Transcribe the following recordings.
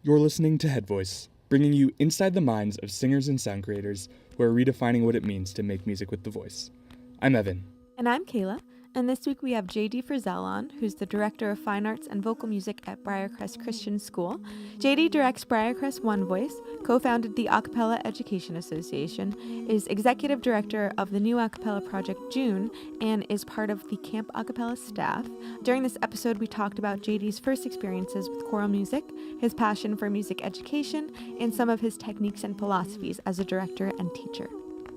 You're listening to Head Voice, bringing you inside the minds of singers and sound creators who are redefining what it means to make music with the voice. I'm Evan. And I'm Kayla, and this week we have JD Frizzell on, who's the Director of Fine Arts and Vocal Music at Briarcrest Christian School. JD directs Briarcrest OneVoice, co-founded the A Cappella Education Association, is Executive Director of the new A Cappella project June, and is part of the Camp A Cappella staff. During this episode, we talked about JD's first experiences with choral music, his passion for music education, and some of his techniques and philosophies as a director and teacher.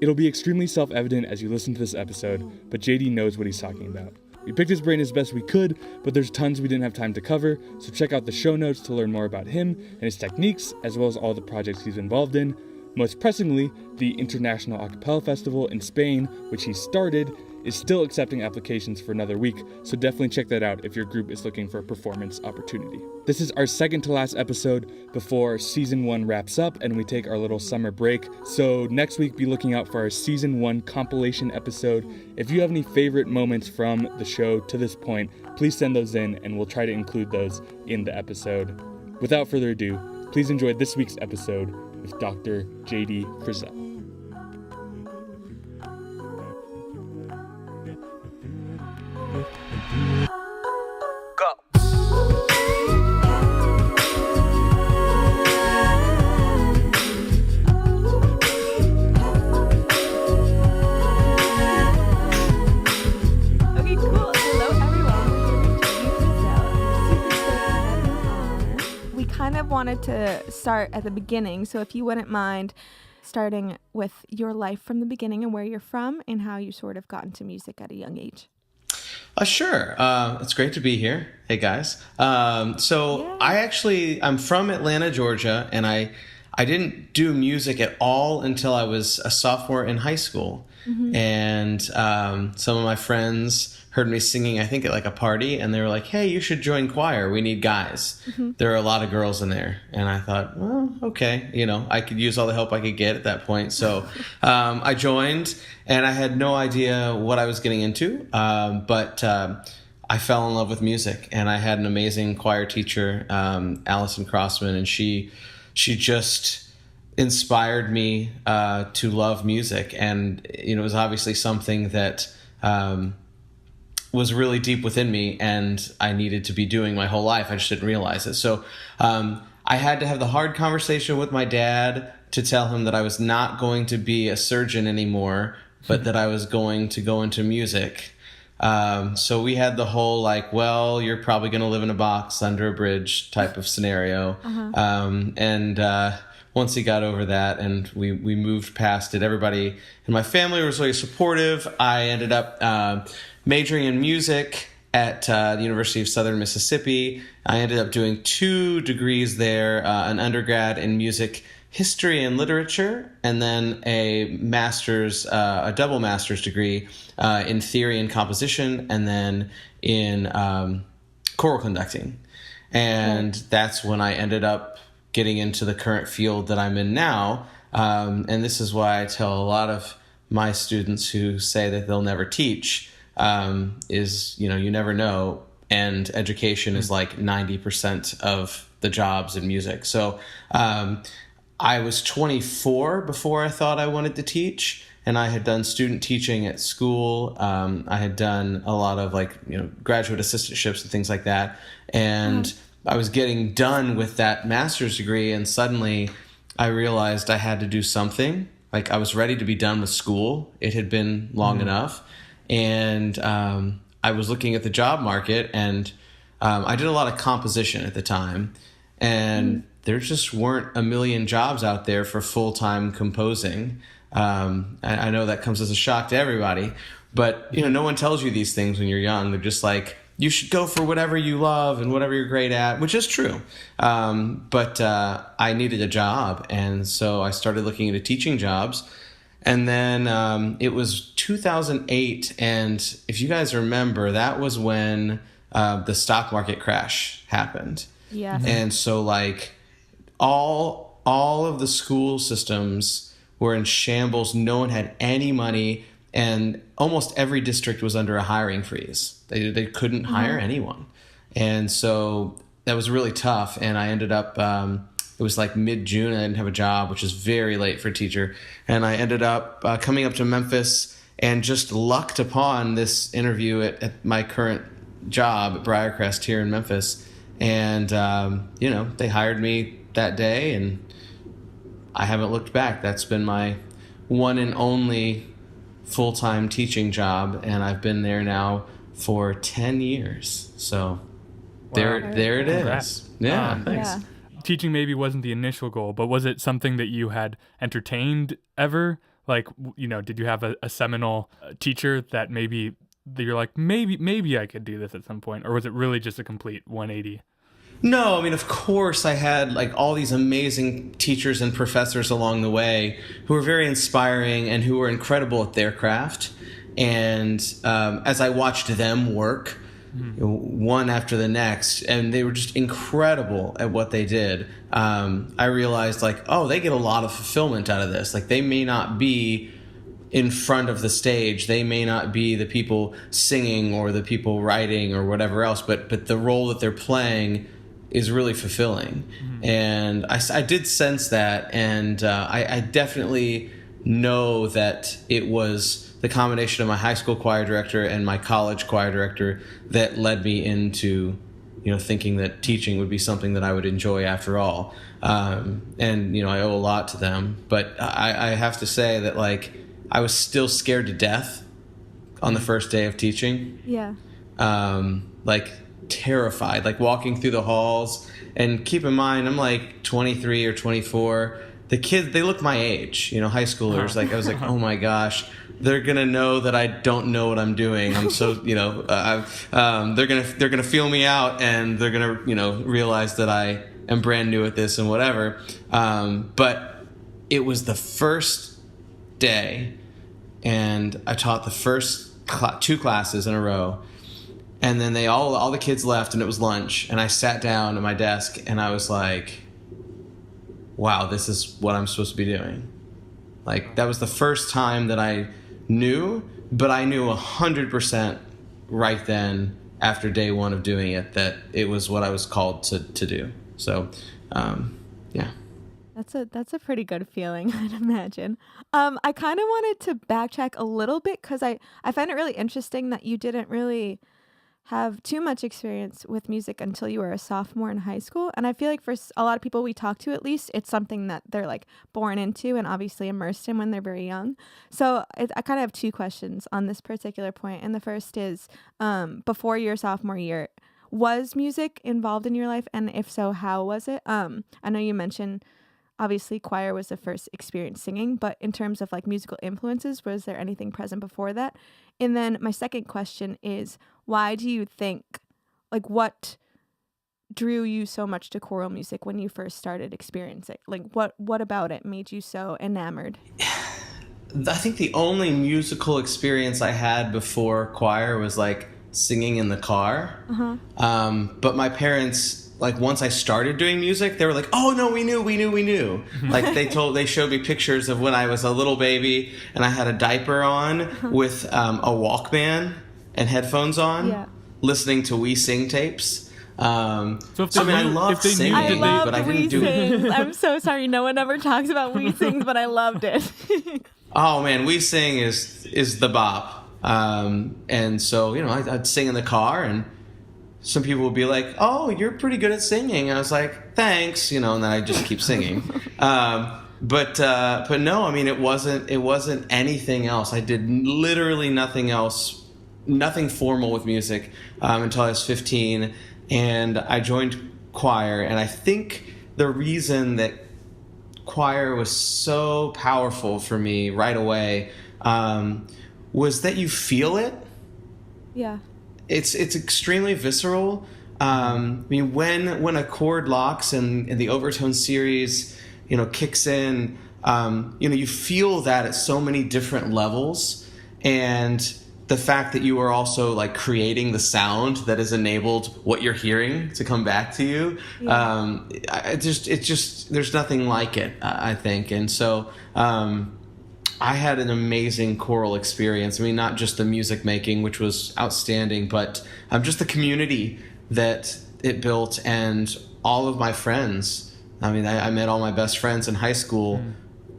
It'll be extremely self-evident as you listen to this episode, but JD knows what he's talking about. We picked his brain as best we could, but there's tons we didn't have time to cover, so check out the show notes to learn more about him and his techniques, as well as all the projects he's involved in. Most pressingly, the International A Cappella Festival in Spain, which he started, is still accepting applications for another week, so definitely check that out if your group is looking for a performance opportunity. This is our second to last episode before season 1 wraps up and we take our little summer break. So next week, be looking out for our season 1 compilation episode. If you have any favorite moments from the show to this point, please send those in and we'll try to include those in the episode. Without further ado, please enjoy this week's episode with Dr. JD Frizzell. Wanted to start at the beginning, so if you wouldn't mind starting with your life from the beginning and where you're from and how you sort of got into music at a young age. Sure. It's great to be here. Hey guys. I'm from Atlanta, Georgia, and I didn't do music at all until I was a sophomore in high school. Mm-hmm. And some of my friends heard me singing, I think at like a party, and they were like, hey, you should join choir. We need guys. Mm-hmm. There are a lot of girls in there. And I thought, well, okay, I could use all the help I could get at that point. So I joined, and I had no idea what I was getting into, but I fell in love with music. And I had an amazing choir teacher, Allison Crossman, and she just inspired me to love music. And it was obviously something that was really deep within me and I needed to be doing my whole life. I just didn't realize it. So I had to have the hard conversation with my dad to tell him that I was not going to be a surgeon anymore, but that I was going to go into music. So we had the whole well, you're probably going to live in a box under a bridge type of scenario. Uh-huh. Once he got over that and we moved past it, everybody in my family was really supportive. I ended up majoring in music at the University of Southern Mississippi. I ended up doing 2 degrees there, an undergrad in music history and literature, and then a double master's degree in theory and composition, and then in choral conducting. And that's when I ended up getting into the current field that I'm in now. And this is why I tell a lot of my students who say that they'll never teach, you never know. And education is like 90% of the jobs in music. So I was 24 before I thought I wanted to teach. And I had done student teaching at school. I had done a lot of graduate assistantships and things like that. And I was getting done with that master's degree, and suddenly I realized I had to do something. I was ready to be done with school. It had been long enough. And I was looking at the job market, and I did a lot of composition at the time. And there just weren't a million jobs out there for full-time composing. I know that comes as a shock to everybody, but no one tells you these things when you're young. They're just like, you should go for whatever you love and whatever you're great at, which is true. But I needed a job. And so I started looking into teaching jobs. And then it was 2008. And if you guys remember, that was when the stock market crash happened. Yeah. And so all of the school systems were in shambles. No one had any money. And almost every district was under a hiring freeze. They couldn't hire anyone. And so that was really tough. And I ended up it was like mid-June. I didn't have a job, which is very late for a teacher. And I ended up coming up to Memphis and just lucked upon this interview at my current job at Briarcrest here in Memphis. And, they hired me that day, and I haven't looked back. That's been my one and only full-time teaching job, and I've been there now for 10 years. So there it is. Yeah, thanks. Yeah. Teaching maybe wasn't the initial goal, but was it something that you had entertained ever? Like, did you have a seminal teacher that maybe you're like, maybe I could do this at some point? Or was it really just a complete 180? No, I mean, of course, I had like all these amazing teachers and professors along the way who were very inspiring and who were incredible at their craft. And as I watched them work, one after the next, and they were just incredible at what they did, I realized they get a lot of fulfillment out of this. Like, they may not be in front of the stage, they may not be the people singing or the people writing or whatever else, but the role that they're playing is really fulfilling. And I did sense that, and I definitely know that it was the combination of my high school choir director and my college choir director that led me into, thinking that teaching would be something that I would enjoy after all. And, I owe a lot to them. But I have to say that, I was still scared to death on the first day of teaching. Yeah. Terrified, walking through the halls. And keep in mind, I'm 23 or 24. The kids, they look my age, high schoolers. I was like, oh my gosh, they're gonna know that I don't know what I'm doing. I'm so, they're gonna feel me out, and they're gonna, realize that I am brand new at this and whatever. But it was the first day, and I taught the first two classes in a row, and then all the kids left, and it was lunch, and I sat down at my desk, and I was like, wow, this is what I'm supposed to be doing. That was the first time that I knew, but I knew 100% right then, after day one of doing it, that it was what I was called to do. So, yeah. That's a pretty good feeling, I'd imagine. I kind of wanted to backtrack a little bit because I find it really interesting that you didn't really have too much experience with music until you were a sophomore in high school. And I feel like for a lot of people we talk to, at least, it's something that they're born into and obviously immersed in when they're very young. So I kind of have two questions on this particular point. And the first is, before your sophomore year, was music involved in your life? And if so, how was it? I know you mentioned obviously choir was the first experience singing, but in terms of musical influences, was there anything present before that? And then my second question is, why do you think, what drew you so much to choral music when you first started experiencing it? What about it made you so enamored? I think the only musical experience I had before choir was singing in the car. But my parents, once I started doing music, they were like, oh no, we knew. They showed me pictures of when I was a little baby and I had a diaper on with a Walkman and headphones on, listening to We Sing tapes. I loved singing, but I didn't do it. I'm so sorry, no one ever talks about We Sing, but I loved it. Oh man, We Sing is the bop. And so, I'd sing in the car, and some people would be like, oh, you're pretty good at singing. I was like, thanks, and then I just keep singing. But no, I mean, it wasn't anything else. I did literally nothing else, nothing formal with music until I was 15, and I joined choir. And I think the reason that choir was so powerful for me right away was that you feel it. Yeah. It's extremely visceral. I mean, when a chord locks and the overtone series, kicks in, you feel that at so many different levels, and the fact that you are also creating the sound that has enabled what you're hearing to come back to you. Yeah. There's nothing like it, I think. And so, I had an amazing choral experience. I mean, not just the music making, which was outstanding, but just the community that it built, and all of my friends I mean, I met all my best friends in high school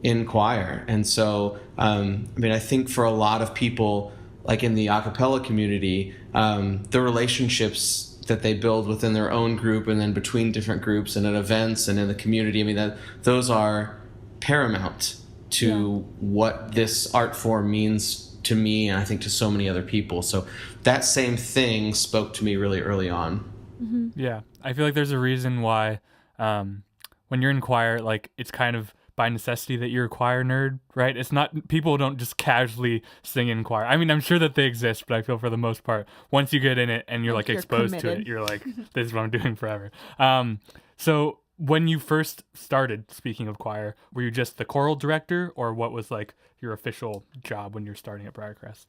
in choir. And so, I think for a lot of people, like in the a cappella community, the relationships that they build within their own group and then between different groups and at events and in the community, those are paramount to what this art form means to me, and I think to so many other people. So that same thing spoke to me really early on. Mm-hmm. Yeah, I feel like there's a reason why when you're in choir, like, it's kind of by necessity that you're a choir nerd, right? It's not, people don't just casually sing in choir. I mean, I'm sure that they exist, but I feel for the most part, once you get in it and you're like exposed committed to it, you're like, this is what I'm doing forever. So when you first started, speaking of choir, were you just the choral director, or what was like your official job when you're starting at Briarcrest?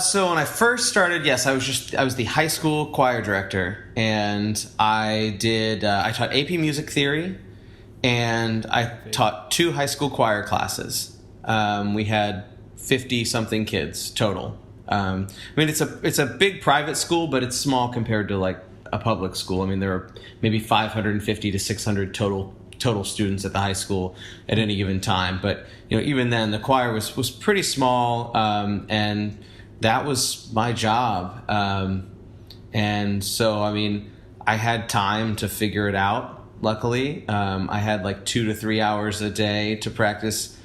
So when I first started, yes, I was the high school choir director, and I taught AP Music Theory, and I taught 2 high school choir classes. We had 50-something kids total. It's a big private school, but it's small compared to like a public school. I mean, there are maybe 550 to 600 total students at the high school at any given time. But even then, the choir was pretty small, and that was my job. And so, I had time to figure it out. Luckily, I had like 2 to 3 hours a day to practice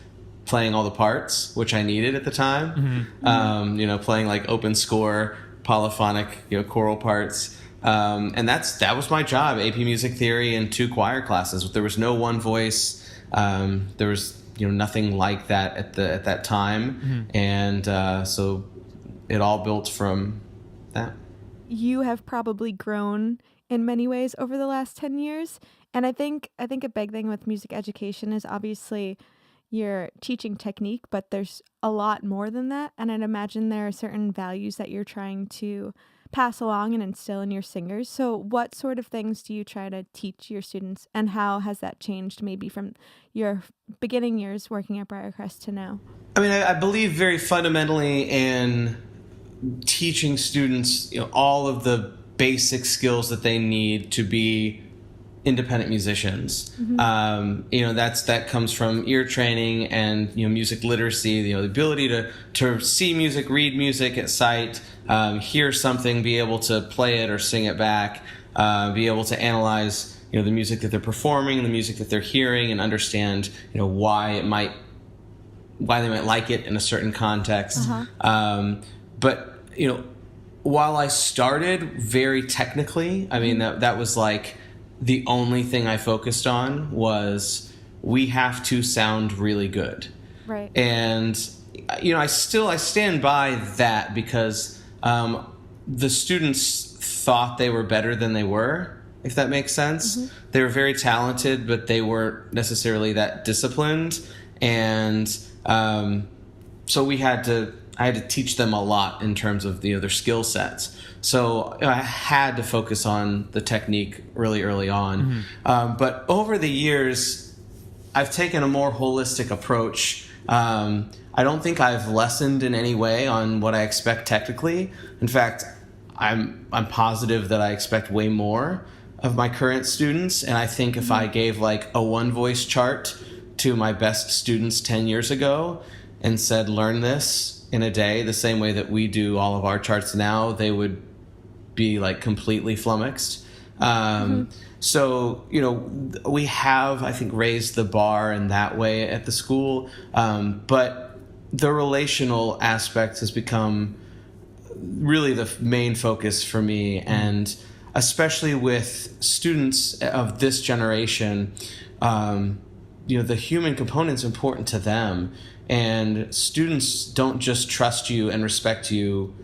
playing all the parts, which I needed at the time. Mm-hmm. Playing like open score, polyphonic, choral parts. And that was my job, AP Music Theory and 2 choir classes. There was no OneVoice. There was nothing like that at that time. Mm-hmm. And so it all built from that. You have probably grown in many ways over the last 10 years. And I think a big thing with music education is obviously your teaching technique, but there's a lot more than that. And I'd imagine there are certain values that you're trying to pass along and instill in your singers. So what sort of things do you try to teach your students, and how has that changed maybe from your beginning years working at Briarcrest to now? I believe very fundamentally in teaching students all of the basic skills that they need to be independent musicians. Mm-hmm. That comes from ear training and music literacy, the ability to see music, read music at sight, hear something, be able to play it or sing it back, be able to analyze the music that they're performing, the music that they're hearing, and understand why they might like it in a certain context. Uh-huh. But while I started very technically, that was like the only thing I focused on was we have to sound really good. Right. And, I stand by that because the students thought they were better than they were, if that makes sense. Mm-hmm. They were very talented, but they weren't necessarily that disciplined. And so I had to teach them a lot in terms of their skill sets. So I had to focus on the technique really early on. Mm-hmm. But over the years, I've taken a more holistic approach. I don't think I've lessened in any way on what I expect technically. In fact, I'm positive that I expect way more of my current students. And I think if I gave like a OneVoice chart to my best students 10 years ago and said, learn this in a day, the same way that we do all of our charts now, they would be like completely flummoxed. So, we have, I think, raised the bar in that way at the school. But the relational aspect has become really the main focus for me. And especially with students of this generation, the human component's important to them. And students don't just trust you and respect you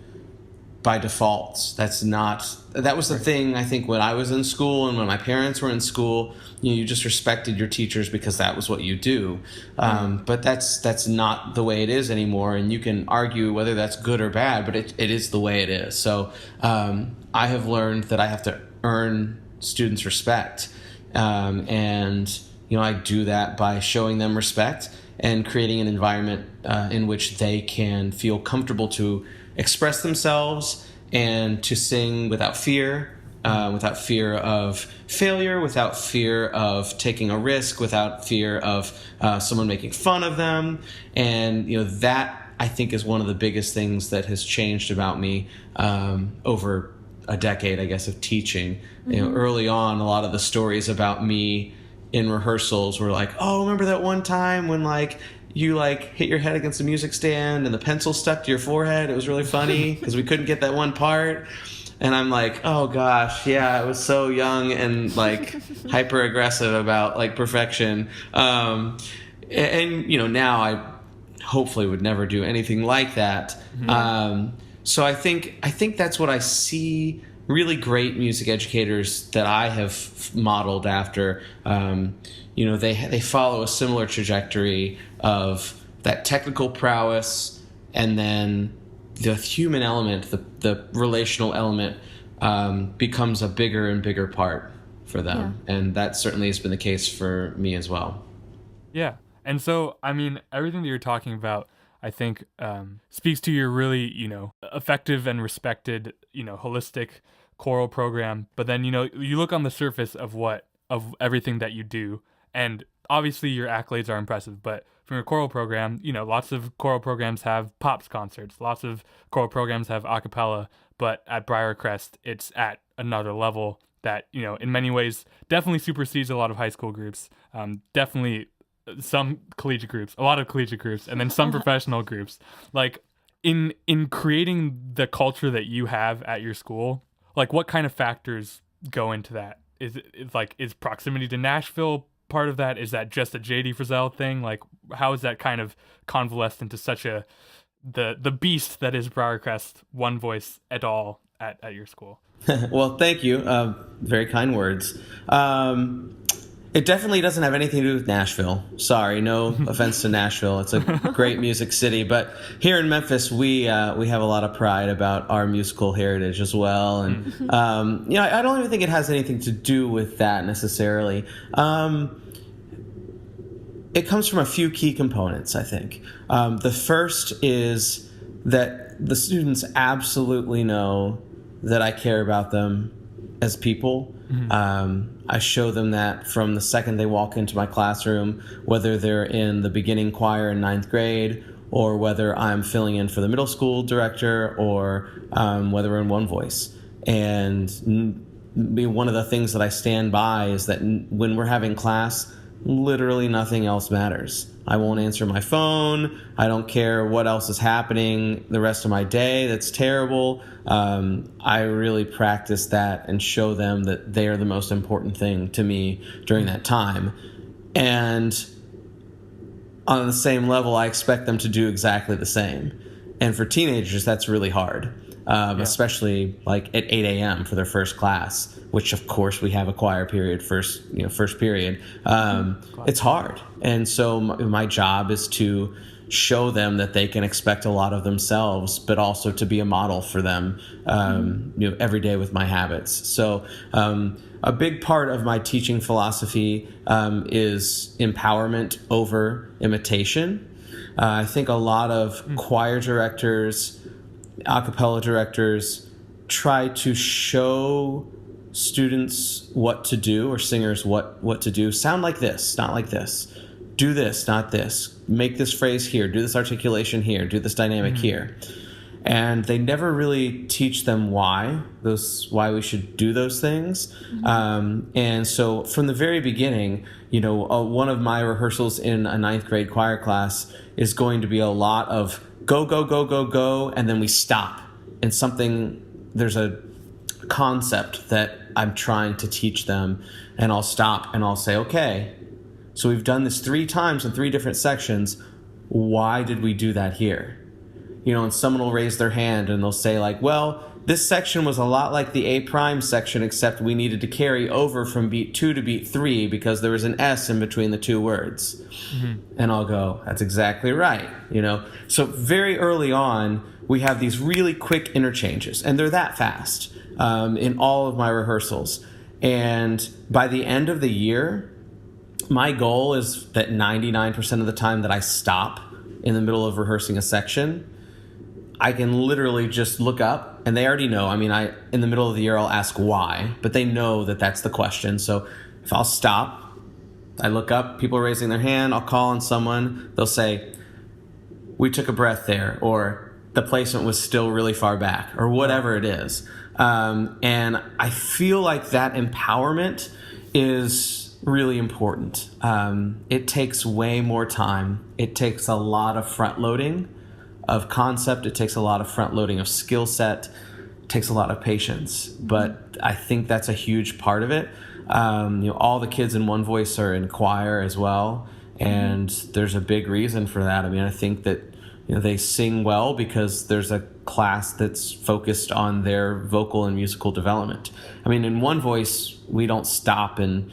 by default. That was the thing, I think, when I was in school and when my parents were in school. You just respected your teachers because that was what you do. But that's not the way it is anymore. And you can argue whether that's good or bad, but it is the way it is. So I have learned that I have to earn students' respect. And I do that by showing them respect and creating an environment in which they can feel comfortable to express themselves and to sing without fear, without fear of failure, without fear of taking a risk, without fear of someone making fun of them. And, that I think is one of the biggest things that has changed about me over a decade, I guess, of teaching. Early on, a lot of the stories about me in rehearsals were like, oh, remember that one time when you hit your head against a music stand and the pencil stuck to your forehead? It was really funny because we couldn't get that one part. And I'm like, oh gosh, yeah, I was so young and hyper aggressive about perfection. And now I hopefully would never do anything like that. So I think that's what I see really great music educators that I have modeled after. They follow a similar trajectory of that technical prowess, and then the human element, the relational element, becomes a bigger and bigger part for them. Yeah. And that certainly has been the case for me as well. Yeah. And so, everything that you're talking about, I think, speaks to your really, effective and respected, holistic choral program. But then, you look on the surface of everything that you do, and obviously your accolades are impressive, but from your choral program, lots of choral programs have pops concerts, lots of choral programs have a cappella, but at Briarcrest, it's at another level that, in many ways definitely supersedes a lot of high school groups, definitely some collegiate groups, a lot of collegiate groups, and then some professional groups. In creating the culture that you have at your school, what kind of factors go into that? Is proximity to Nashville part of that? Is that just a JD Frizzell thing? How is that kind of convalesced into such the beast that is Briarcrest, OneVoice et al. at your school? Well, thank you. Very kind words. It definitely doesn't have anything to do with Nashville. Sorry, no offense to Nashville. It's a great music city. But here in Memphis, we have a lot of pride about our musical heritage as well. And, I don't even think it has anything to do with that necessarily. It comes from a few key components, I think. The first is that the students absolutely know that I care about them as people. I show them that from the second they walk into my classroom, whether they're in the beginning choir in 9th grade, or whether I'm filling in for the middle school director, or whether we're in OneVoice. And one of the things that I stand by is that when we're having class, literally nothing else matters. I won't answer my phone. I don't care what else is happening the rest of my day. That's terrible. I really practice that and show them that they are the most important thing to me during that time. And on the same level, I expect them to do exactly the same. And for teenagers, that's really hard, especially at 8 a.m. for their first class, which of course we have a choir period first period. It's hard. And so my job is to show them that they can expect a lot of themselves, but also to be a model for them, every day with my habits. So a big part of my teaching philosophy is empowerment over imitation. I think a lot of choir directors, a cappella directors try to show students what to do, or singers what to do. Sound like this, not like this. Do this, not this. Make this phrase here. Do this articulation here. Do this dynamic here. And they never really teach them why we should do those things. And so from the very beginning, one of my rehearsals in a 9th grade choir class is going to be a lot of go, go, go, go, go, and then we stop. And there's a concept that I'm trying to teach them, and I'll stop and I'll say, okay, so we've done this 3 times in 3 different sections. Why did we do that here? And someone will raise their hand and they'll say well, this section was a lot like the A prime section, except we needed to carry over from beat 2 to beat 3 because there was an S in between the 2 words. And I'll go, that's exactly right. So very early on, we have these really quick interchanges, and they're that fast in all of my rehearsals. And by the end of the year, my goal is that 99% of the time that I stop in the middle of rehearsing a section, I can literally just look up, and they already know. I mean, in the middle of the year, I'll ask why, but they know that that's the question. So if I'll stop, I look up, people are raising their hand, I'll call on someone, they'll say, we took a breath there, or the placement was still really far back, or whatever it is. And I feel like that empowerment is really important. It takes way more time. It takes a lot of front loading of concept. It takes a lot of front loading of skill set. It takes a lot of patience. But I think that's a huge part of it. All the kids in OneVoice are in choir as well, and there's a big reason for that. I mean, I think that they sing well because there's a class that's focused on their vocal and musical development. I mean, in OneVoice, we don't stop and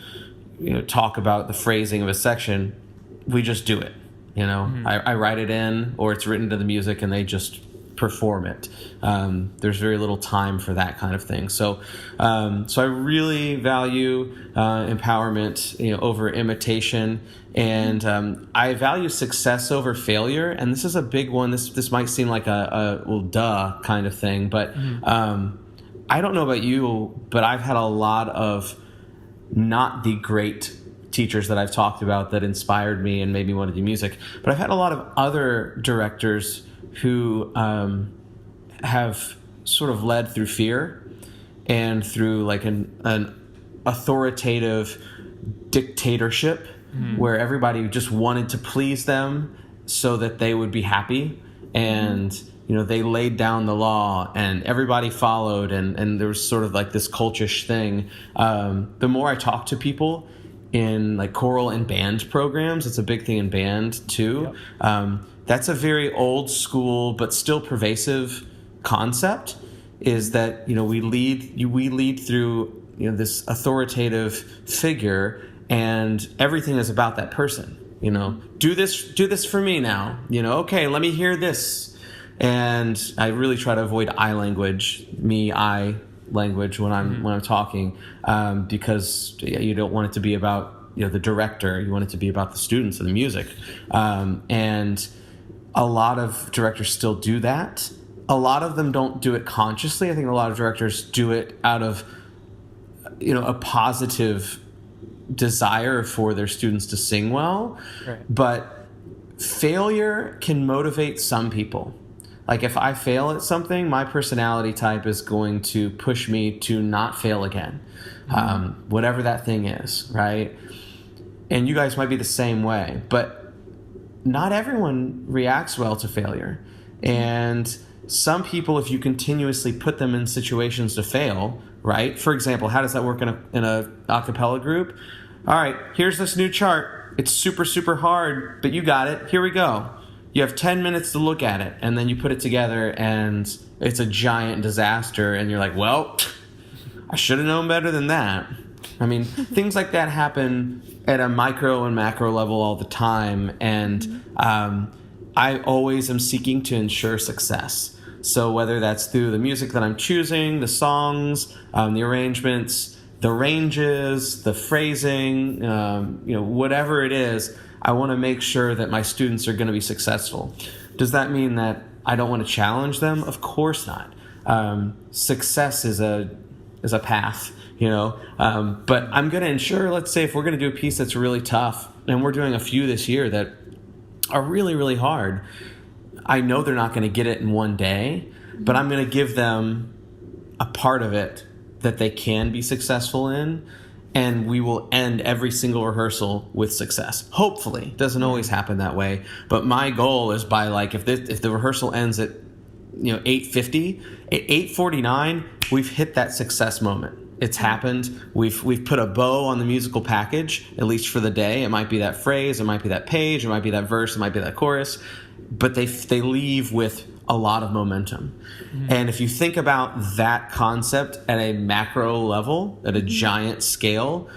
talk about the phrasing of a section. We just do it. I write it in, or it's written to the music, and they just perform it. There's very little time for that kind of thing. So I really value empowerment over imitation, and I value success over failure. And this is a big one. This might seem like a well, duh kind of thing, but I don't know about you, but I've had a lot of not the great teachers that I've talked about that inspired me and made me want to do music, but I've had a lot of other directors who have sort of led through fear and through like an authoritative dictatorship where everybody just wanted to please them so that they would be happy. And they laid down the law and everybody followed, and there was sort of like this cultish thing. The more I talk to people in like choral and band programs, it's a big thing in band too. Yep. That's a very old school but still pervasive concept, is that we lead through this authoritative figure, and everything is about that person. Do this for me now. Okay, let me hear this. And I really try to avoid I language, I language when I'm talking, because you don't want it to be about the director. You want it to be about the students and the music, and a lot of directors still do that. A lot of them don't do it consciously. I think a lot of directors do it out of a positive desire for their students to sing well. Right. But failure can motivate some people. Like if I fail at something, my personality type is going to push me to not fail again, whatever that thing is, right? And you guys might be the same way, but not everyone reacts well to failure. And some people, if you continuously put them in situations to fail, right? For example, how does that work in a a cappella group? All right, here's this new chart. It's super, super hard, but you got it. Here we go. You have 10 minutes to look at it, and then you put it together, and it's a giant disaster, and you're like, well, I should have known better than that. I mean, things like that happen at a micro and macro level all the time, and I always am seeking to ensure success. So whether that's through the music that I'm choosing, the songs, the arrangements, the ranges, the phrasing, whatever it is, I want to make sure that my students are going to be successful. Does that mean that I don't want to challenge them? Of course not. Success is a path, but I'm going to ensure, let's say if we're going to do a piece that's really tough, and we're doing a few this year that are really, really hard, I know they're not going to get it in one day, but I'm going to give them a part of it that they can be successful in, and we will end every single rehearsal with success. Hopefully. It doesn't always happen that way, but my goal is by if the rehearsal ends at 8:50, at 8:49, we've hit that success moment. It's happened. We've put a bow on the musical package, at least for the day. It might be that phrase, it might be that page, it might be that verse, it might be that chorus, but they leave with a lot of momentum. Mm-hmm. And if you think about that concept at a macro level, at a giant scale,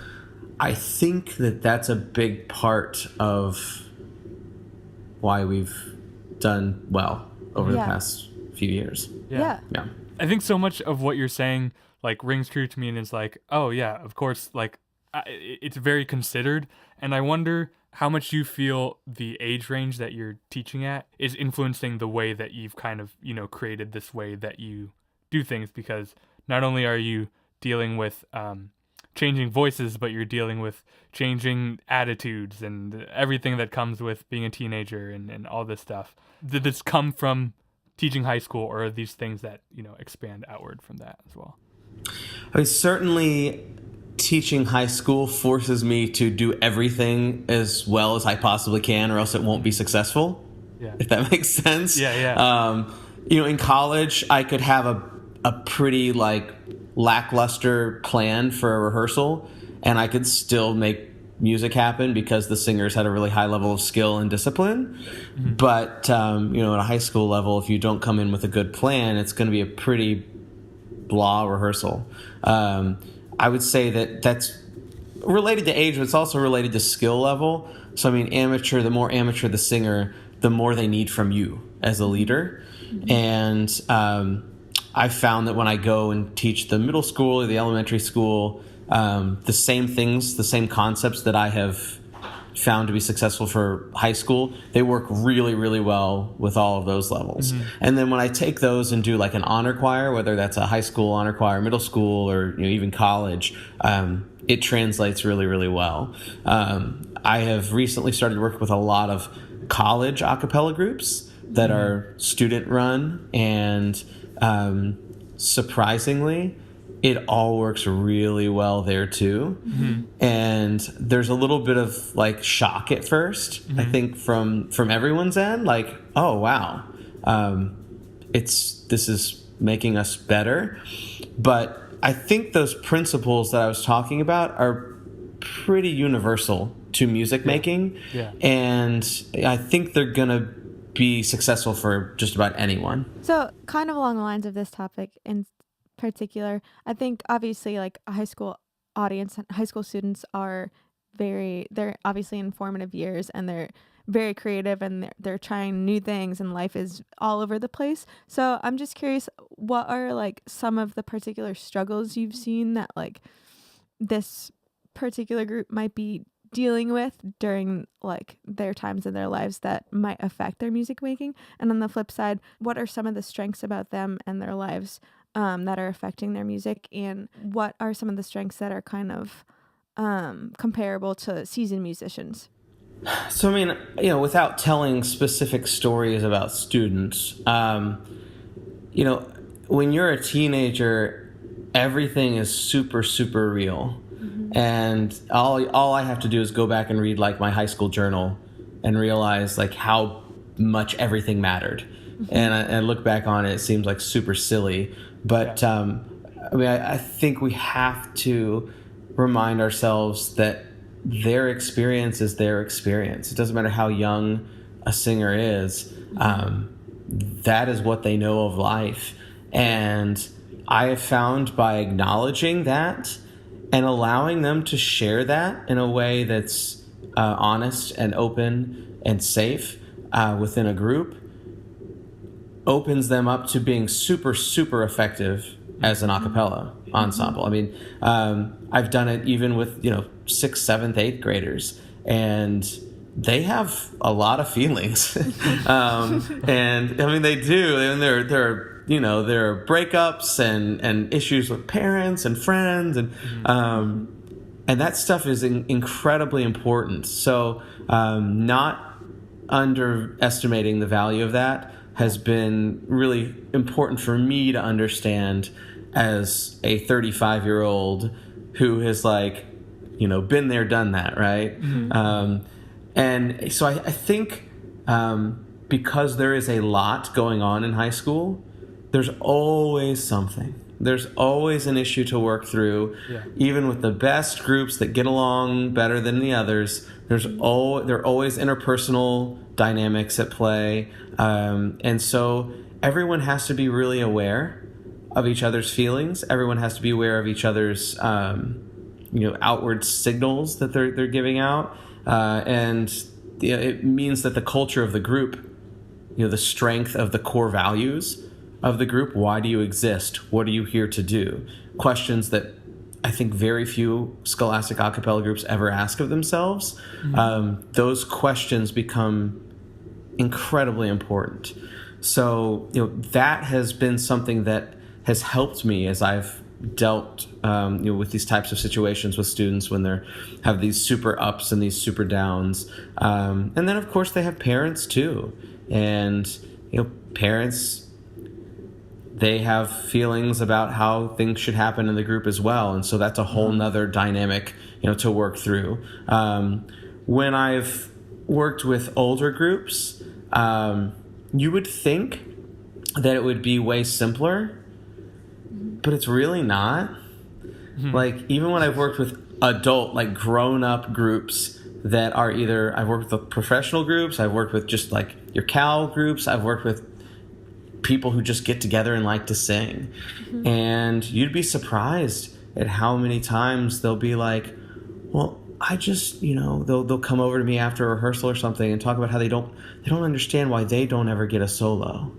I think that that's a big part of why we've done well over the past few years. Yeah. I think so much of what you're saying rings true to me, and it's oh yeah, of course, it's very considered. And I wonder how much you feel the age range that you're teaching at is influencing the way that you've kind of, created this way that you do things, because not only are you dealing with changing voices, but you're dealing with changing attitudes and everything that comes with being a teenager and all this stuff. Did this come from teaching high school, or are these things that, expand outward from that as well? I mean, certainly teaching high school forces me to do everything as well as I possibly can, or else it won't be successful. Yeah. If that makes sense. Yeah. In college, I could have a pretty lackluster plan for a rehearsal, and I could still make music happen because the singers had a really high level of skill and discipline. Mm-hmm. But at a high school level, if you don't come in with a good plan, it's going to be a pretty blah rehearsal. I would say that that's related to age, but it's also related to skill level. So, I mean, the more amateur the singer, the more they need from you as a leader. Mm-hmm. And I found that when I go and teach the middle school or the elementary school, the same things, the same concepts that I have found to be successful for high school, they work really, really well with all of those levels. Mm-hmm. And then when I take those and do an honor choir, whether that's a high school honor choir, middle school, or even college, it translates really, really well. I have recently started working with a lot of college a cappella groups that mm-hmm. are student run, and surprisingly, it all works really well there too. Mm-hmm. And there's a little bit of shock at first, mm-hmm. I think from everyone's end, oh wow, this is making us better. But I think those principles that I was talking about are pretty universal to music making. Yeah. And I think they're gonna be successful for just about anyone. So kind of along the lines of this topic in particular, I think obviously a high school audience, high school students they're obviously in formative years, and they're very creative, and they're trying new things, and life is all over the place. So I'm just curious, what are some of the particular struggles you've seen that this particular group might be dealing with during their times in their lives that might affect their music making? And on the flip side, what are some of the strengths about them and their lives that are affecting their music, and what are some of the strengths that are kind of comparable to seasoned musicians? So, I mean, without telling specific stories about students, when you're a teenager, everything is super, super real. Mm-hmm. And all I have to do is go back and read my high school journal and realize how much everything mattered. Mm-hmm. And I look back on it, it seems super silly. But I think we have to remind ourselves that their experience is their experience. It doesn't matter how young a singer is. That is what they know of life. And I have found by acknowledging that and allowing them to share that in a way that's honest and open and safe within a group, opens them up to being super, super effective as an a cappella ensemble. I mean, I've done it even with, 6th, 7th, 8th graders, and they have a lot of feelings. And I mean, they do. And there are breakups and issues with parents and friends, and that stuff is incredibly important. So not underestimating the value of that has been really important for me to understand as a 35-year-old who has been there, done that, right? Mm-hmm. And so I think because there is a lot going on in high school, there's always something. There's always an issue to work through. Yeah. Even with the best groups that get along better than the others, there are always interpersonal dynamics at play. And so everyone has to be really aware of each other's feelings. Everyone has to be aware of each other's outward signals that they're giving out. And it means that the culture of the group, the strength of the core values of the group, why do you exist? What are you here to do? Questions that I think very few scholastic a cappella groups ever ask of themselves. Those questions become incredibly important. So, that has been something that has helped me as I've dealt with these types of situations with students when they have these super ups and these super downs. And then, of course, they have parents too. And, parents, they have feelings about how things should happen in the group as well. And so that's a whole nother dynamic, to work through. When I've worked with older groups, you would think that it would be way simpler, but it's really not. Like, even when I've worked with adult, like grown-up groups that are either, I've worked with professional groups, I've worked with just like your Cal groups, I've worked with people who just get together and like to sing. And you'd be surprised at how many times they'll be like, well, I just, they'll come over to me after a rehearsal or something and talk about how they don't understand why they don't ever get a solo,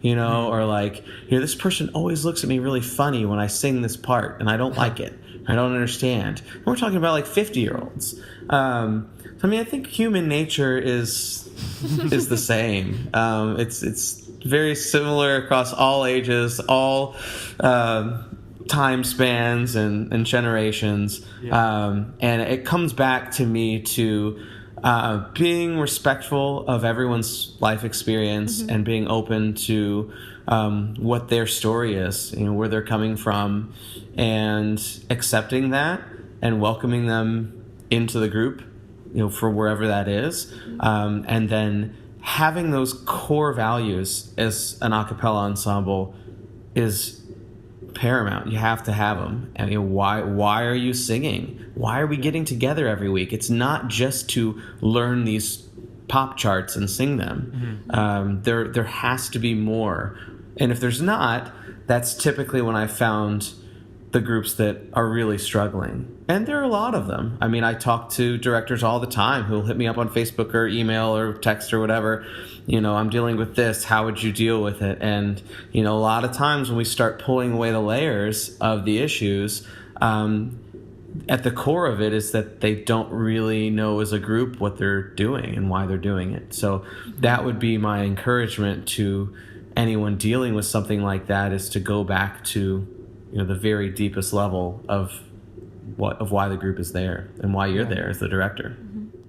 or like, this person always looks at me really funny when I sing this part and I don't like it. I don't understand. And we're talking about like 50-year-olds. I think human nature is the same. It's very similar across all ages, all time spans and generations. And it comes back to me to being respectful of everyone's life experience and being open to what their story is, where they're coming from, and accepting that and welcoming them into the group, for wherever that is. And then having those core values as an a cappella ensemble is paramount. You have to have them. And why are you singing? Why are we getting together every week? It's not just to learn these pop charts and sing them. There has to be more. And if there's not, that's typically when I found the groups that are really struggling. And there are a lot of them. I talk to directors all the time who'll hit me up on Facebook or email or text or whatever. I'm dealing with this. How would you deal with it? And, a lot of times when we start pulling away the layers of the issues, at the core of it is that they don't really know as a group what they're doing and why they're doing it. So that would be my encouragement to anyone dealing with something like that, is to go back to the very deepest level of why the group is there and why you're there as the director.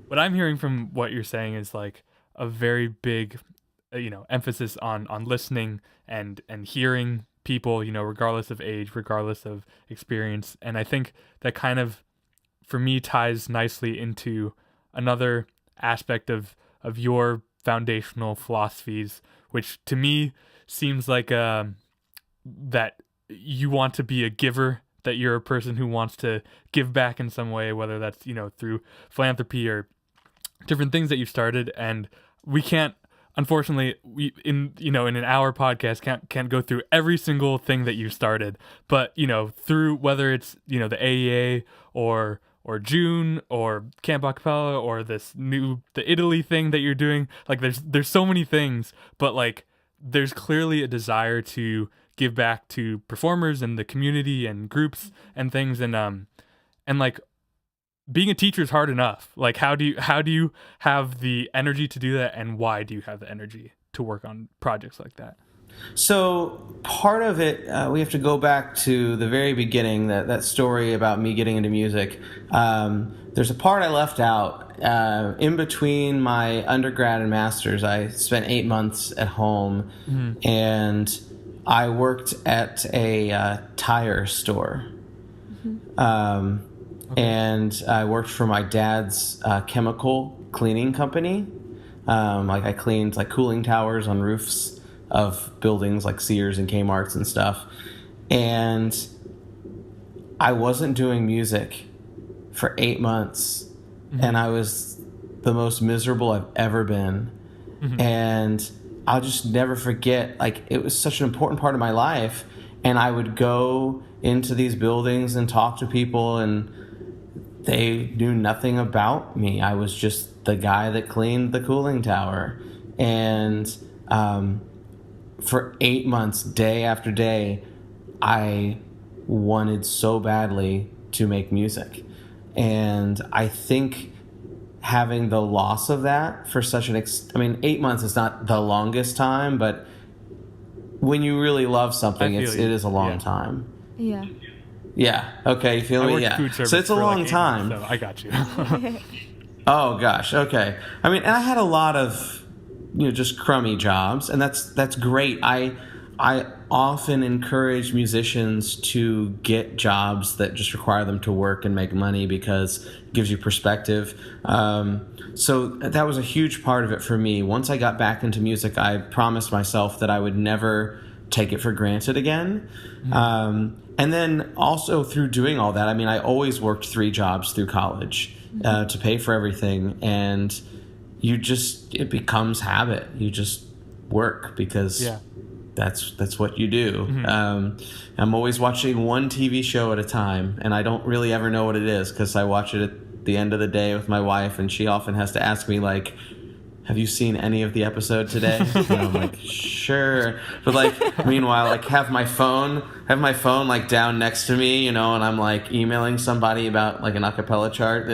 What I'm hearing from what you're saying is like a very big, emphasis on listening and hearing people, regardless of age, regardless of experience. And I think that kind of, for me, ties nicely into another aspect of your foundational philosophies, which to me seems like that you want to be a giver, that you're a person who wants to give back in some way, whether that's, through philanthropy or different things that you've started. And we can't, unfortunately, in an hour podcast can't go through every single thing that you've started, but, through whether it's, the AEA or June or Camp Acapella or the Italy thing that you're doing, like there's so many things, but like there's clearly a desire to give back to performers and the community and groups and things, and like being a teacher is hard enough. Like how do you have the energy to do that, and why do you have the energy to work on projects like that? So part of it, we have to go back to the very beginning, that story about me getting into music. There's a part I left out. In between my undergrad and master's, I spent 8 months at home, and I worked at a tire store. And I worked for my dad's chemical cleaning company. I cleaned like cooling towers on roofs of buildings like Sears and Kmart's and stuff. And I wasn't doing music for 8 months, and I was the most miserable I've ever been. And I'll just never forget, like, it was such an important part of my life, and I would go into these buildings and talk to people, and they knew nothing about me. I was just the guy that cleaned the cooling tower. And for 8 months, day after day, I wanted so badly to make music. And I think having the loss of that for such 8 months is not the longest time, but when you really love something, it is a long time. Yeah. Yeah. Okay. You feel me? Yeah. So it's a long time. So I got you. Oh gosh. Okay. And I had a lot of, just crummy jobs, and that's great. I often encourage musicians to get jobs that just require them to work and make money, because it gives you perspective. So that was a huge part of it for me. Once I got back into music, I promised myself that I would never take it for granted again. And then also through doing all that, I always worked 3 jobs through college to pay for everything. And it becomes habit. You just work because that's what you do. I'm always watching one TV show at a time, and I don't really ever know what it is, because I watch it at the end of the day with my wife, and she often has to ask me, like, have you seen any of the episode today? And I'm like, sure. But meanwhile, have my phone like down next to me, and I'm like emailing somebody about like an a cappella chart,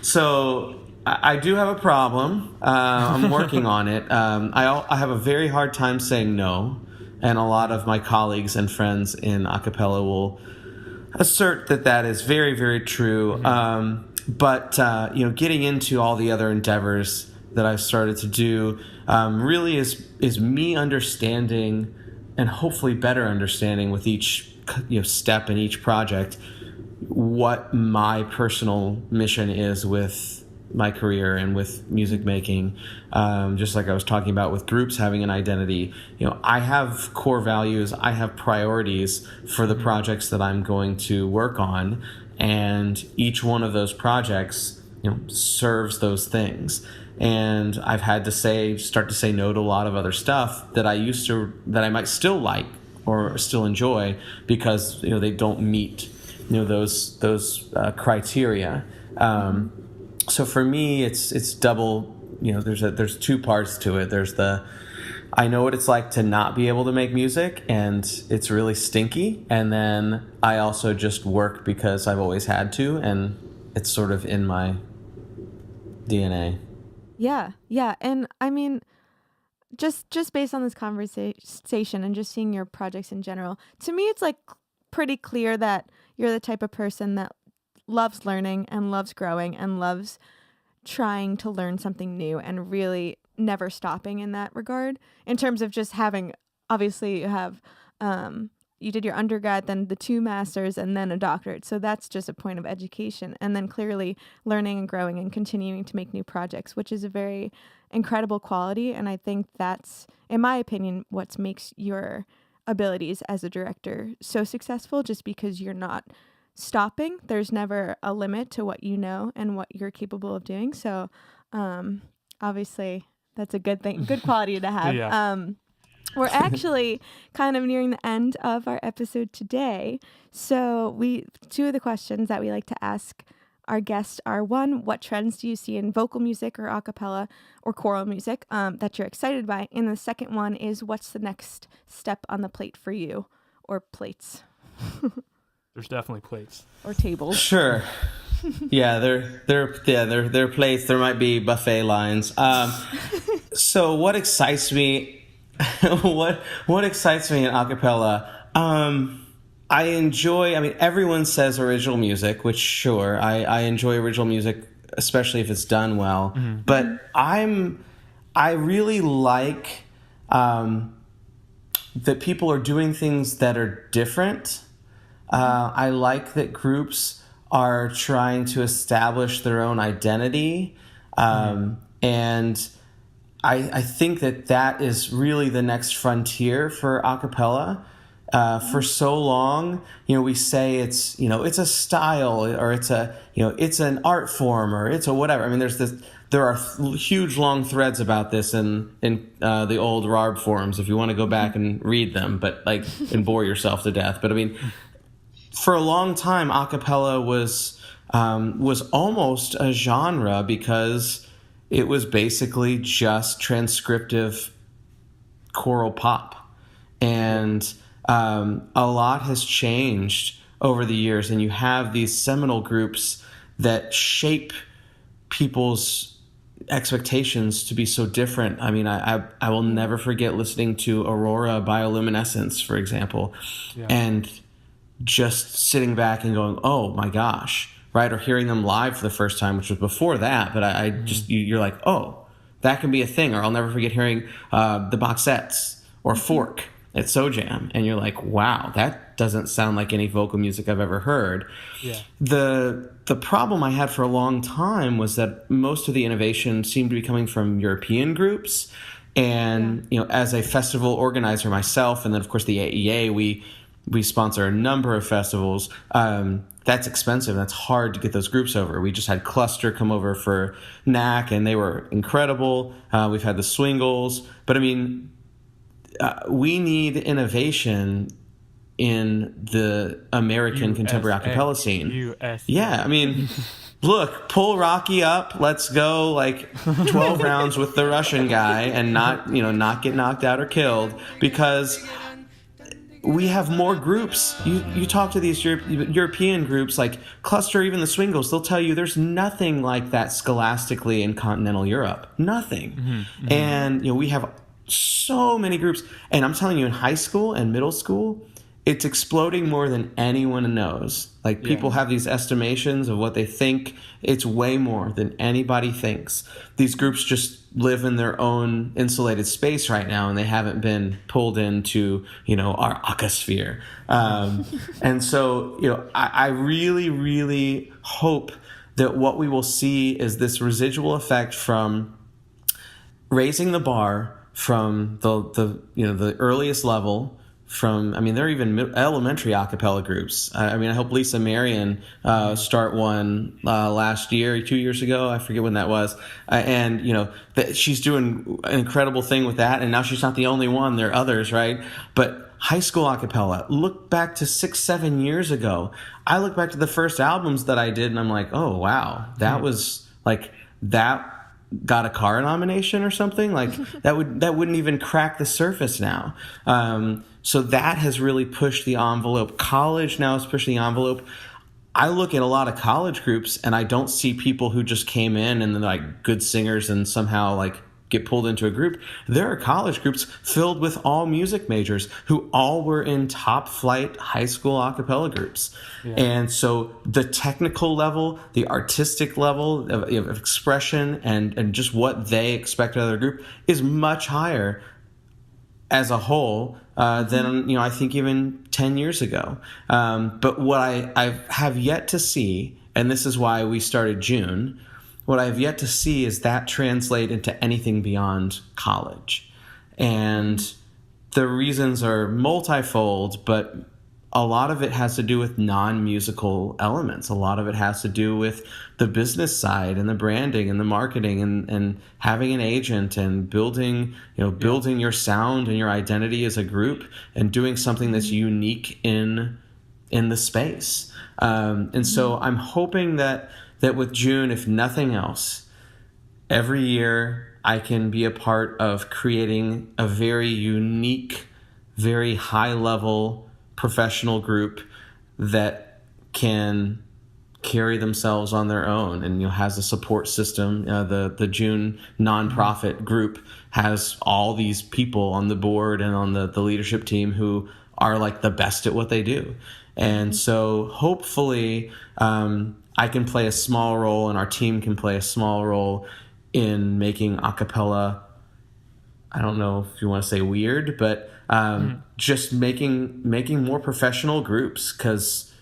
so I do have a problem. I'm working on it. I have a very hard time saying no, and a lot of my colleagues and friends in a cappella will assert that is very, very true. But getting into all the other endeavors that I've started to do really is me understanding, and hopefully better understanding with each step in each project, what my personal mission is with my career and with music making. Just like I was talking about with groups having an identity, I have core values, I have priorities for the projects that I'm going to work on, and each one of those projects serves those things. And I've had to start to say no to a lot of other stuff that I might still like or still enjoy, because they don't meet those criteria. So for me, it's double. There's 2 parts to it. There's I know what it's like to not be able to make music, and it's really stinky. And then I also just work because I've always had to, and it's sort of in my DNA. Yeah. And just based on this conversation and just seeing your projects in general, to me, it's like pretty clear that you're the type of person that loves learning and loves growing and loves trying to learn something new, and really never stopping in that regard, in terms of just having, obviously you have you did your undergrad, then the 2 masters, and then a doctorate, so that's just a point of education, and then clearly learning and growing and continuing to make new projects, which is a very incredible quality. And I think that's, in my opinion, what makes your abilities as a director so successful, just because you're not stopping. There's never a limit to what you know and what you're capable of doing. So obviously that's a good thing, good quality to have. Yeah. We're actually kind of nearing the end of our episode today. So 2 of the questions that we like to ask our guests are, 1, what trends do you see in vocal music or a cappella or choral music that you're excited by? And the second one is, what's the next step on the plate for you, or plates? There's definitely plates or tables. Sure. Yeah, they're plates. There might be buffet lines. So what excites me? What excites me in a cappella? I enjoy. Everyone says original music, which sure, I enjoy original music, especially if it's done well. Mm-hmm. But I really like that people are doing things that are different. I like that groups are trying to establish their own identity. And I think that is really the next frontier for a cappella. For so long, we say it's a style, or it's an art form, or it's a whatever. There are huge long threads about this in the old RARB forums, if you want to go back and read them, but and bore yourself to death. But for a long time, a cappella was almost a genre, because it was basically just transcriptive choral pop. And a lot has changed over the years, and you have these seminal groups that shape people's expectations to be so different. I mean, I will never forget listening to Aurora Bioluminescence, for example, and just sitting back and going, oh my gosh, right? Or hearing them live for the first time, which was before that, but I just, you're like, oh, that can be a thing. Or I'll never forget hearing the Boxettes or Fork at SoJam, and you're like, wow, that doesn't sound like any vocal music I've ever heard. Yeah. The problem I had for a long time was that most of the innovation seemed to be coming from European groups. And, as a festival organizer myself, and then of course the AEA, we sponsor a number of festivals. That's expensive. That's hard to get those groups over. We just had Cluster come over for NAC, and they were incredible. We've had the Swingles. But I mean, we need innovation in the American contemporary a cappella scene. USA. Yeah, I mean, look, pull Rocky up. Let's go like 12 rounds with the Russian guy and not get knocked out or killed, because we have more groups. You talk to these European groups like Cluster, even the Swingles, they'll tell you there's nothing like that scholastically in continental Europe. Nothing. Mm-hmm. And we have so many groups. And I'm telling you, in high school and middle school, it's exploding more than anyone knows. Like, people have these estimations of what they think. It's way more than anybody thinks. These groups just live in their own insulated space right now, and they haven't been pulled into, our acosphere. And so, I really, really hope that what we will see is this residual effect from raising the bar from the earliest level. There are even elementary a cappella groups. I hope Lisa Marion start one last year, 2 years ago. I forget when that was. She's doing an incredible thing with that. And now she's not the only one. There are others, right? But high school a cappella, look back to 6-7 years ago. I look back to the first albums that I did, and I'm like, oh, wow, that was like that. Got a car nomination or something like that wouldn't even crack the surface now. So that has really pushed the envelope. College now is pushing the envelope. I look at a lot of college groups, and I don't see people who just came in and they're like good singers and somehow like get pulled into a group. There are college groups filled with all music majors who all were in top flight high school a cappella groups. Yeah. And so the technical level, the artistic level of expression and just what they expect out of their group is much higher as a whole than, I think even 10 years ago. But what I have yet to see, and this is why we started June, what I've yet to see is that translate into anything beyond college. And the reasons are multifold, but a lot of it has to do with non-musical elements. A lot of it has to do with the business side and the branding and the marketing and having an agent and building your sound and your identity as a group and doing something that's unique in the space. And so I'm hoping that with June, if nothing else, every year I can be a part of creating a very unique, very high-level professional group that can carry themselves on their own and has a support system. The June nonprofit group has all these people on the board and on the leadership team who are like the best at what they do. And so hopefully I can play a small role, and our team can play a small role in making a cappella, I don't know if you want to say weird, but just making more professional groups, because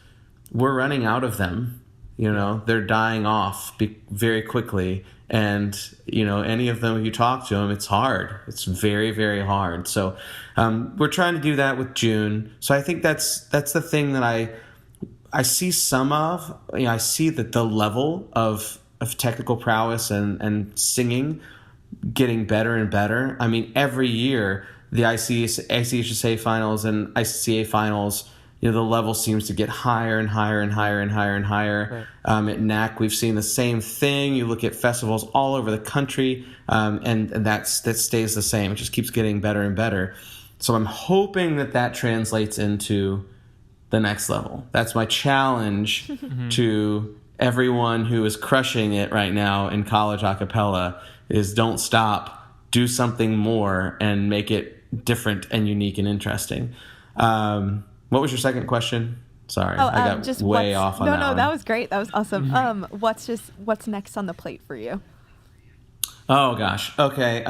we're running out of them. They're dying off very quickly. And, any of them, if you talk to them, it's hard. It's very, very hard. So we're trying to do that with June. So I think that's the thing that I see some of. I see that the level of technical prowess and singing getting better and better. Every year, the ICHSA finals and ICCA finals, the level seems to get higher and higher and higher and higher and higher. Right. At NAC, we've seen the same thing. You look at festivals all over the country, and that stays the same. It just keeps getting better and better. So I'm hoping that translates into the next level. That's my challenge to everyone who is crushing it right now in college a cappella is don't stop, do something more, and make it different and unique and interesting. What was your second question? Sorry, I got just way off on that one. No, that was great. That was awesome. What's next on the plate for you? Oh gosh. Okay.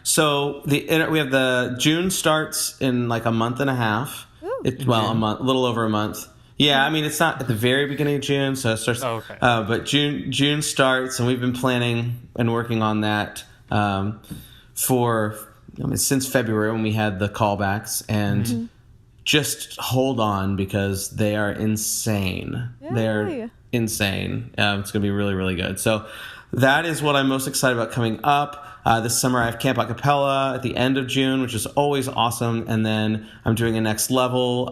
So we have the June starts in like a month and a half. A month, a little over a month. Yeah, I mean it's not at the very beginning of June, so it starts. Oh, okay. But June starts, and we've been planning and working on that since February when we had the callbacks, and just hold on because they are insane. Yay. They're insane. It's going to be really, really good. So that is what I'm most excited about coming up. This summer I have Camp a Cappella at the end of June, which is always awesome. And then I'm doing a Next Level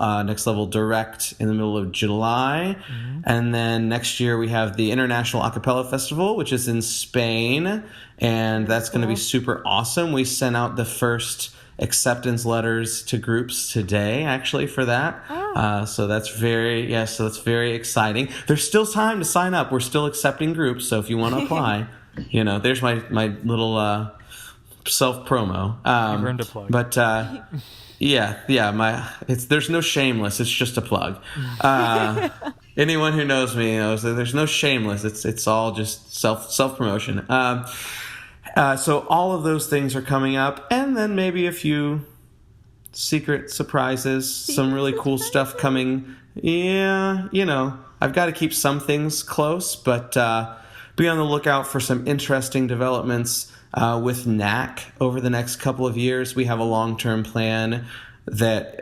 Direct in the middle of July. And then next year we have the International A Cappella Festival, which is in Spain. And that's going to be super awesome. We sent out the first acceptance letters to groups today, actually, for that. So that's very exciting. There's still time to sign up. We're still accepting groups. So if you want to apply, there's my little self promo. You've earned a plug. But there's no shameless. It's just a plug. Anyone who knows me knows that there's no shameless. It's all just self promotion. So all of those things are coming up, and then maybe a few secret surprises, some really cool stuff coming. Yeah, I've got to keep some things close, but be on the lookout for some interesting developments with NAC over the next couple of years. We have a long-term plan that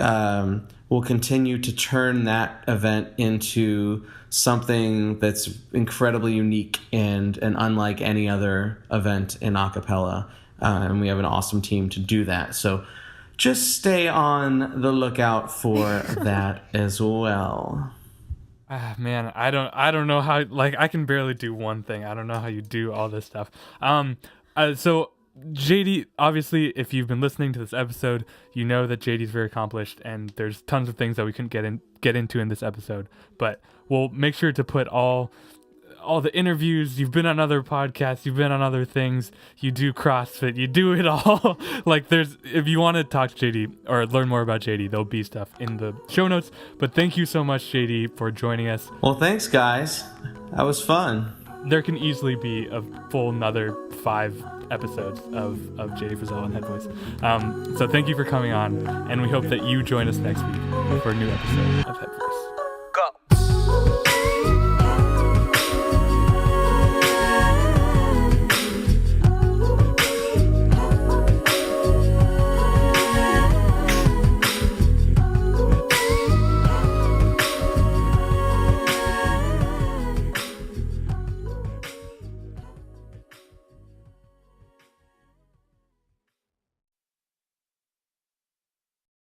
will continue to turn that event into something that's incredibly unique and unlike any other event in a cappella. And we have an awesome team to do that. So just stay on the lookout for that as well. Man, I don't know how, I can barely do one thing. I don't know how you do all this stuff. So JD, obviously, if you've been listening to this episode, you know that JD's very accomplished, and there's tons of things that we couldn't get into in this episode. But we'll make sure to put all the interviews. You've been on other podcasts, you've been on other things, you do CrossFit, you do it all. If you want to talk to JD or learn more about JD, there'll be stuff in the show notes. But thank you so much, JD, for joining us. Well, thanks, guys. That was fun. There can easily be a full another 5 episodes of JD Frizzell and Head Voice. So thank you for coming on, and we hope that you join us next week for a new episode of Head